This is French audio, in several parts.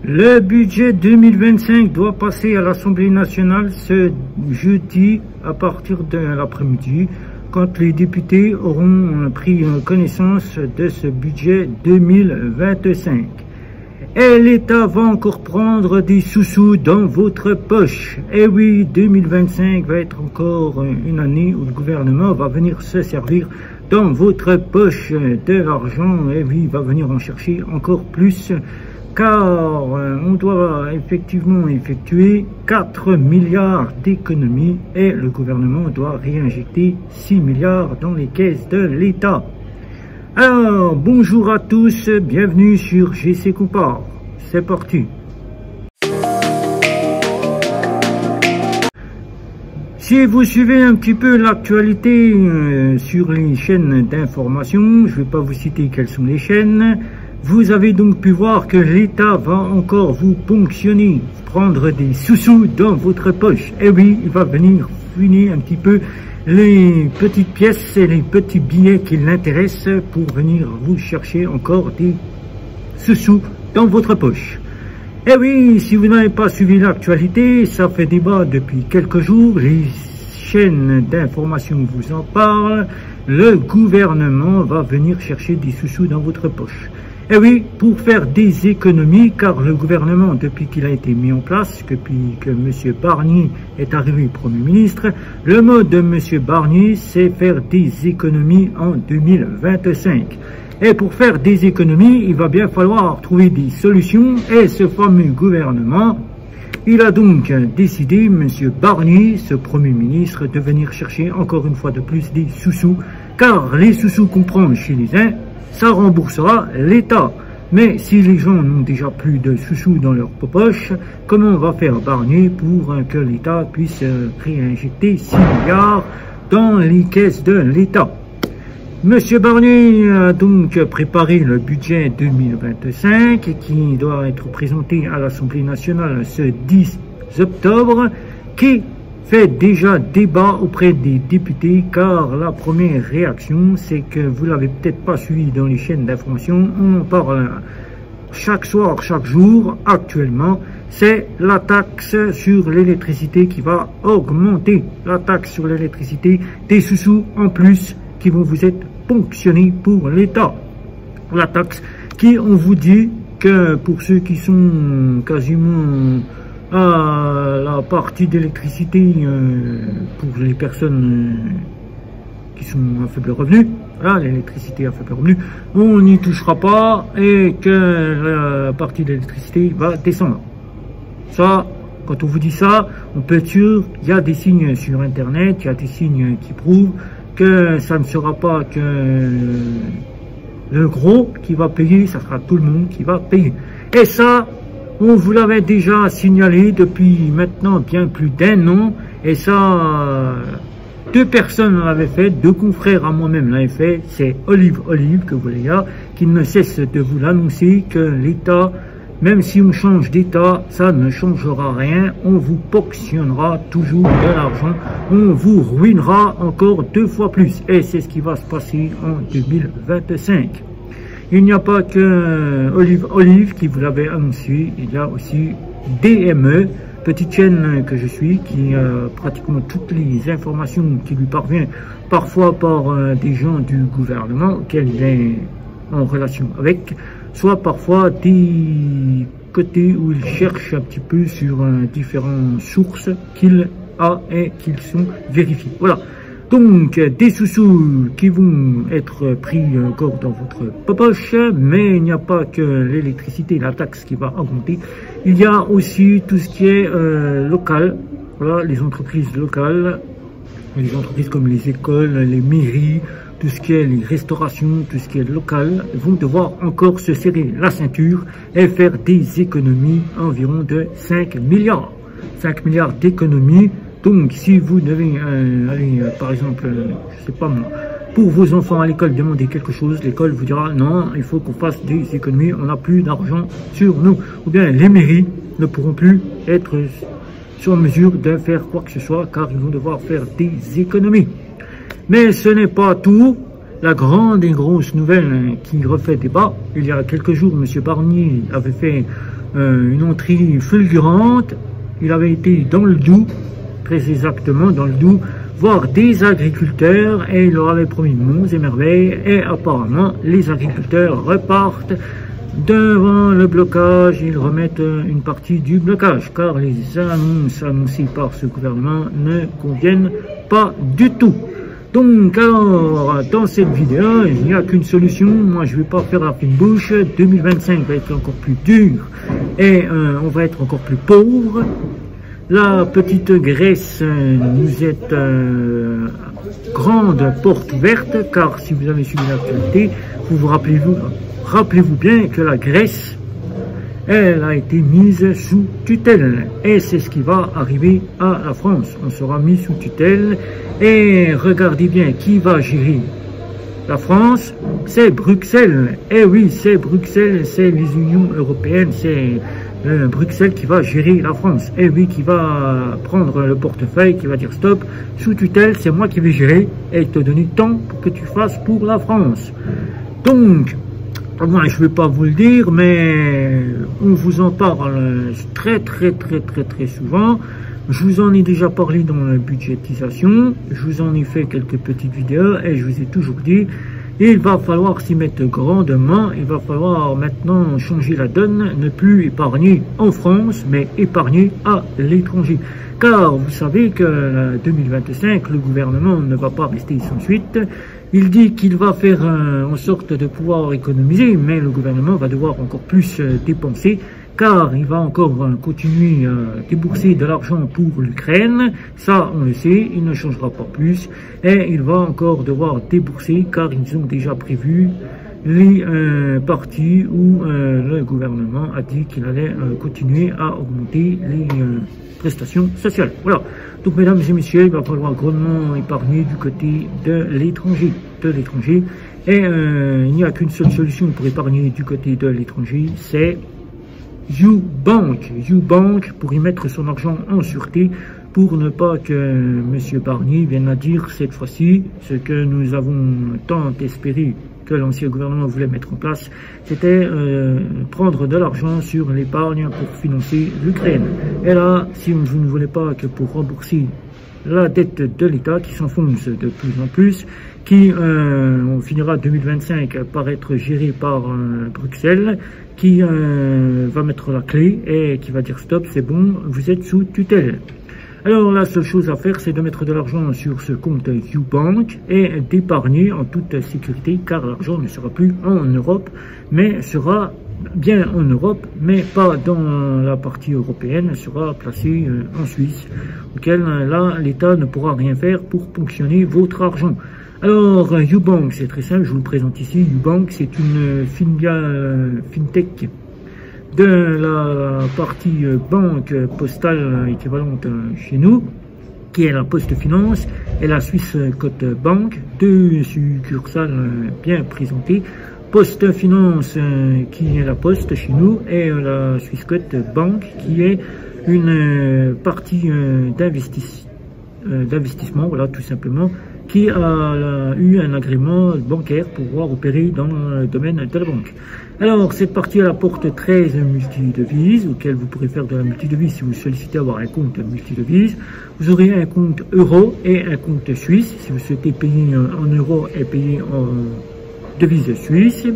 Le budget 2025 doit passer à l'Assemblée nationale ce jeudi à partir de l'après-midi, quand les députés auront pris connaissance de ce budget 2025. Et l'État va encore prendre des sous-sous dans votre poche. Et oui, 2025 va être encore une année où le gouvernement va venir se servir dans votre poche de l'argent. Et oui, il va venir en chercher encore plus, car on doit effectivement effectuer 4 milliards d'économies et le gouvernement doit réinjecter 6 milliards dans les caisses de l'État. Alors, bonjour à tous, bienvenue sur GC Compare. C'est parti. Si vous suivez un petit peu l'actualité sur les chaînes d'information, je ne vais pas vous citer quelles sont les chaînes, vous avez donc pu voir que l'État va encore vous ponctionner, prendre des sous-sous dans votre poche. Et oui, il va venir fouiner un petit peu les petites pièces et les petits billets qui l'intéressent pour venir vous chercher encore des sous-sous dans votre poche. Et oui, si vous n'avez pas suivi l'actualité, ça fait débat depuis quelques jours, les chaînes d'information vous en parlent, le gouvernement va venir chercher des sous-sous dans votre poche. Et oui, pour faire des économies, car le gouvernement, depuis qu'il a été mis en place, depuis que M. Barnier est arrivé Premier ministre, le mot de M. Barnier, c'est faire des économies en 2025. Et pour faire des économies, il va bien falloir trouver des solutions, et ce fameux gouvernement, il a donc décidé, M. Barnier, ce Premier ministre, de venir chercher encore une fois de plus des sous-sous, car les sous-sous qu'on prend chez les uns, ça remboursera l'État. Mais si les gens n'ont déjà plus de sous-sous dans leur poche, comment va faire Barnier pour que l'État puisse réinjecter 6 milliards dans les caisses de l'État? Monsieur Barnier a donc préparé le budget 2025 qui doit être présenté à l'Assemblée nationale ce 10 octobre, qui fait déjà débat auprès des députés, car la première réaction, c'est que vous l'avez peut-être pas suivi dans les chaînes d'information, on en parle chaque soir, chaque jour, actuellement, c'est la taxe sur l'électricité qui va augmenter. La taxe sur l'électricité, des sous-sous en plus qui vont vous être ponctionnés pour l'État. La taxe qui, on vous dit que pour ceux qui sont quasiment à la partie d'électricité pour les personnes qui sont à faible revenu, voilà, l'électricité à faible revenu, on n'y touchera pas et que la partie d'électricité va descendre. Ça, quand on vous dit ça, on peut être sûr, il y a des signes sur internet, il y a des signes qui prouvent que ça ne sera pas que le gros qui va payer, ça sera tout le monde qui va payer. Et ça, on vous l'avait déjà signalé depuis maintenant bien plus d'1 an, et ça, 2 personnes l'avaient fait, 2 confrères à moi-même l'avaient fait, c'est Olive que vous voyez là, qui ne cesse de vous l'annoncer que l'État, même si on change d'État, ça ne changera rien, on vous ponctionnera toujours de l'argent, on vous ruinera encore 2 fois plus, et c'est ce qui va se passer en 2025. Il n'y a pas que Olive qui vous l'avait annoncé, il y a aussi DME, petite chaîne que je suis, qui a pratiquement toutes les informations qui lui parviennent, parfois par des gens du gouvernement auxquels il est en relation avec, soit parfois des côtés où il cherche un petit peu sur différentes sources qu'il a et qu'ils sont vérifiés. Voilà. Donc, des sous-sous qui vont être pris encore dans votre poche, mais il n'y a pas que l'électricité, la taxe qui va augmenter. Il y a aussi tout ce qui est local, voilà, les entreprises locales, les entreprises comme les écoles, les mairies, tout ce qui est les restaurations, tout ce qui est local, vont devoir encore se serrer la ceinture et faire des économies environ de 5 milliards. 5 milliards d'économies. Donc, si vous devez aller, par exemple, je sais pas moi, pour vos enfants à l'école, demander quelque chose, l'école vous dira non, il faut qu'on fasse des économies, on n'a plus d'argent sur nous. Ou bien les mairies ne pourront plus être sur mesure de faire quoi que ce soit, car ils vont devoir faire des économies. Mais ce n'est pas tout. La grande et grosse nouvelle qui refait débat, il y a quelques jours, M. Barnier avait fait une entrée fulgurante. Il avait été dans le Doubs, très exactement dans le Doubs, voir des agriculteurs et il leur avait promis monts et merveilles et apparemment les agriculteurs repartent devant le blocage. Ils remettent une partie du blocage car les annonces annoncées par ce gouvernement ne conviennent pas du tout. Donc alors dans cette vidéo il n'y a qu'une solution, moi je ne vais pas faire la fine bouche. 2025 va être encore plus dur et on va être encore plus pauvre. La petite Grèce nous est grande porte ouverte car si vous avez suivi l'actualité, vous rappelez-vous bien que la Grèce, elle a été mise sous tutelle et c'est ce qui va arriver à la France. On sera mis sous tutelle et regardez bien qui va gérer la France, c'est Bruxelles. Et oui, c'est Bruxelles, c'est les unions européennes, c'est Bruxelles qui va gérer la France. Et oui, qui va prendre le portefeuille, qui va dire stop, sous tutelle, c'est moi qui vais gérer et te donner tant pour que tu fasses pour la France. Donc, moi je ne vais pas vous le dire, mais on vous en parle très souvent. Je vous en ai déjà parlé dans la budgétisation, je vous en ai fait quelques petites vidéos et je vous ai toujours dit, il va falloir s'y mettre grandement, il va falloir maintenant changer la donne, ne plus épargner en France, mais épargner à l'étranger. Car vous savez que 2025, le gouvernement ne va pas rester sans suite. Il dit qu'il va faire en sorte de pouvoir économiser, mais le gouvernement va devoir encore plus dépenser, car il va encore continuer à débourser de l'argent pour l'Ukraine. Ça, on le sait, il ne changera pas plus. Et il va encore devoir débourser, car ils ont déjà prévu les parties où le gouvernement a dit qu'il allait continuer à augmenter les prestations sociales. Voilà. Donc, mesdames et messieurs, il va falloir grandement épargner du côté de l'étranger. Et il n'y a qu'une seule solution pour épargner du côté de l'étranger, c'est YouBank pour y mettre son argent en sûreté pour ne pas que M. Barnier vienne à dire cette fois-ci ce que nous avons tant espéré que l'ancien gouvernement voulait mettre en place, c'était prendre de l'argent sur l'épargne pour financer l'Ukraine. Et là, si vous ne voulez pas que pour rembourser la dette de l'État qui s'enfonce de plus en plus, qui on finira 2025 par être géré par Bruxelles, qui va mettre la clé et qui va dire stop, c'est bon, vous êtes sous tutelle. Alors la seule chose à faire, c'est de mettre de l'argent sur ce compte YouBank et d'épargner en toute sécurité, car l'argent ne sera plus en Europe, mais sera bien en Europe, mais pas dans la partie européenne, sera placé en Suisse, auquel là l'État ne pourra rien faire pour ponctionner votre argent. Alors YouBank, c'est très simple, je vous le présente ici. YouBank, c'est une fintech de la partie banque postale équivalente chez nous, qui est la Poste Finance et la Suisse Cote Bank, deux succursales bien présentées. Poste Finance qui est la Poste chez nous et la Suisse Cote Bank qui est une partie d'investissement, voilà tout simplement, qui a eu un agrément bancaire pour pouvoir opérer dans le domaine de la banque. Alors, cette partie apporte 13 multidevises, auxquelles vous pourrez faire de la multidevise si vous sollicitez avoir un compte multidevise. Vous aurez un compte euro et un compte suisse, si vous souhaitez payer en euros et payer en devise suisse,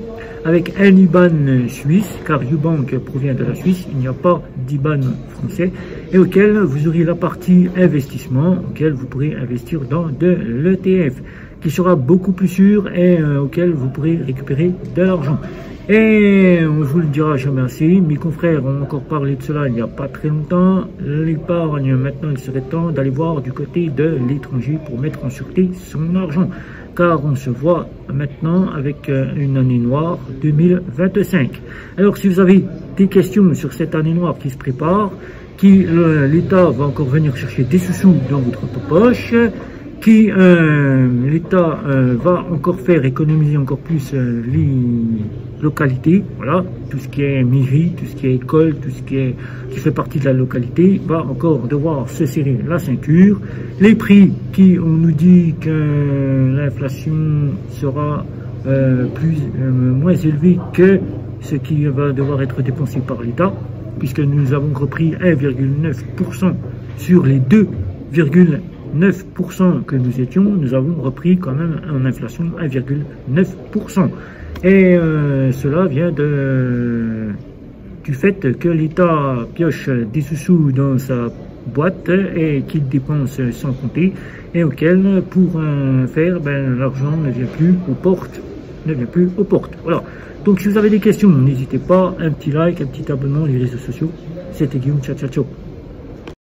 avec un IBAN suisse, car YouBank provient de la Suisse, il n'y a pas d'IBAN français, et auquel vous aurez la partie investissement, auquel vous pourrez investir dans de l'ETF, qui sera beaucoup plus sûr et auquel vous pourrez récupérer de l'argent. Et on ne vous le dira jamais assez, mes confrères ont encore parlé de cela il n'y a pas très longtemps. L'épargne, maintenant il serait temps d'aller voir du côté de l'étranger pour mettre en sûreté son argent. Car on se voit maintenant avec une année noire 2025. Alors si vous avez des questions sur cette année noire qui se prépare, qui l'État va encore venir chercher des sous dans votre poche, qui l'État va encore faire économiser encore plus les localités, voilà, tout ce qui est mairie, tout ce qui est école, tout ce qui fait partie de la localité, va encore devoir se serrer la ceinture. Les prix qui, on nous dit que l'inflation sera moins élevée que ce qui va devoir être dépensé par l'État, puisque nous avons repris 1,9% sur les 2,9% que nous étions, nous avons repris quand même en inflation 1,9%. Et cela vient du fait que l'État pioche des sous dans sa boîte et qu'il dépense sans compter, et auquel, pour faire, l'argent ne vient plus aux portes. Voilà. Donc si vous avez des questions, n'hésitez pas, un petit like, un petit abonnement, les réseaux sociaux. C'était Guillaume, ciao ciao ciao.